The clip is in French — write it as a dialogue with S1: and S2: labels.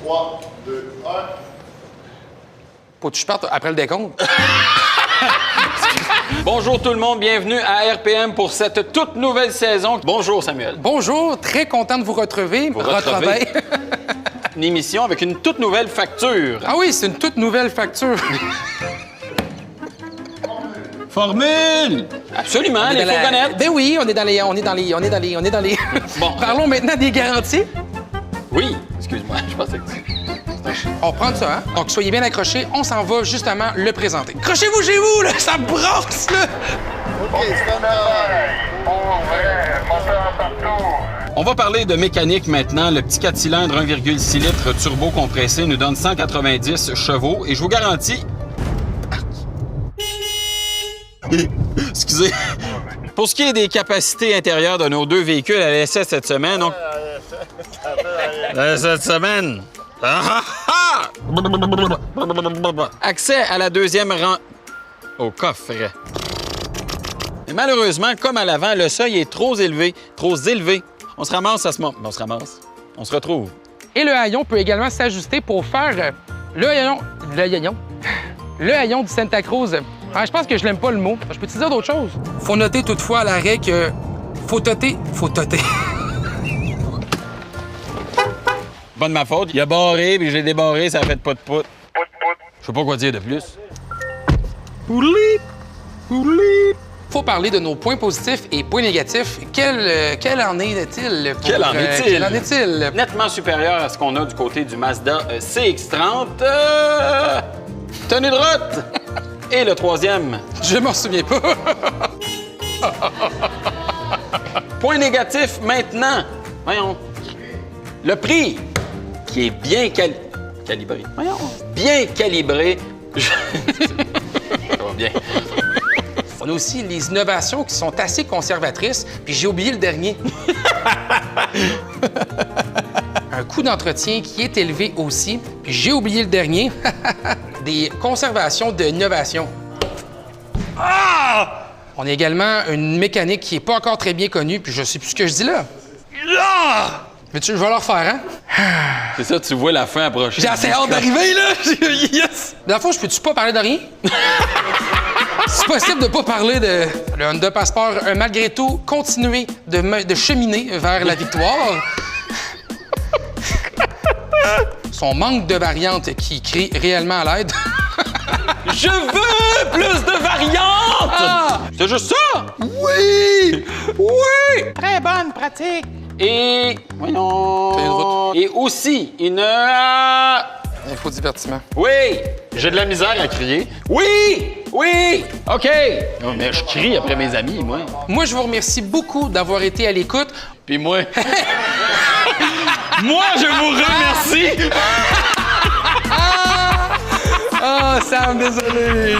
S1: 3, 2, 1.
S2: Faut que je parte après le décompte.
S3: Bonjour tout le monde, bienvenue à RPM pour cette toute nouvelle saison. Bonjour Samuel.
S2: Bonjour, très content de vous retrouver.
S3: retrouver. Une émission avec une toute nouvelle facture.
S2: Ah oui, c'est une toute nouvelle facture.
S3: Formule! Absolument, les fourgonnettes.
S2: Ben oui, on est dans les...
S3: Bon.
S2: Parlons maintenant des garanties.
S3: Oui, excuse-moi, je pensais que tu...
S2: On prend ça, hein? Donc, soyez bien accrochés. On s'en va justement le présenter. Accrochez-vous chez vous, là! Ça brasse, là!
S1: OK, stand-by.
S3: On va parler de mécanique maintenant. Le petit 4 cylindres 1,6 litres turbo compressé nous donne 190 chevaux et je vous garantis... Excusez. Pour ce qui est des capacités intérieures de nos deux véhicules à l'essai cette semaine, donc... Cette semaine... Accès à la deuxième rang... au coffre. Mais malheureusement, comme à l'avant, le seuil est trop élevé. Trop élevé. On se ramasse à ce moment. On se ramasse. On se retrouve.
S2: Et le haillon peut également s'ajuster pour faire le haillon... Le haillon du Santa Cruz. Ah, je pense que je l'aime pas le mot. Je peux te dire d'autres choses? Faut noter toutefois à l'arrêt que... Faut toter.
S3: Pas de ma faute. Il a barré, puis j'ai débarré, ça a fait pas de pout. Je sais pas quoi dire de plus.
S2: Faut parler de nos points positifs et points négatifs. Quel en est-il?
S3: Quel en est-il?
S2: Nettement.
S3: Nettement supérieur à ce qu'on a du côté du Mazda CX-30. Tenue de route! Et le troisième.
S2: Je m'en souviens pas.
S3: Point négatif maintenant. Voyons. Le prix, qui est bien calibré. Voyons. Bien calibré. Ça va bien.
S2: On a aussi les innovations qui sont assez conservatrices, puis j'ai oublié le dernier. Un coût d'entretien qui est élevé aussi, puis j'ai oublié le dernier. Des conservations de innovation. Ah! On a également une mécanique qui n'est pas encore très bien connue, puis je sais plus ce que je dis là. Ah! Mais je vais leur faire, hein?
S3: C'est ça, tu vois la fin approcher.
S2: J'ai assez hâte d'arriver, là! Yes! Dans le fond, je peux-tu pas parler de rien? C'est possible de pas parler de... Le Honda Passport a malgré tout continué de cheminer vers la victoire. Son manque de variantes qui crie réellement à l'aide.
S3: Je veux plus de variantes!
S2: Ah!
S3: C'est juste ça!
S2: Oui! Oui!
S3: Très bonne pratique. Et... voyons...
S2: Tenue de route.
S3: Et aussi, une...
S2: Infodivertissement.
S3: Oui! J'ai de la misère à crier. Oui! Oui! OK! Oh, mais je crie après mes amis, moi.
S2: Moi, je vous remercie beaucoup d'avoir été à l'écoute.
S3: Puis moi... moi, je vous remercie!
S2: Ah, Sam, désolé.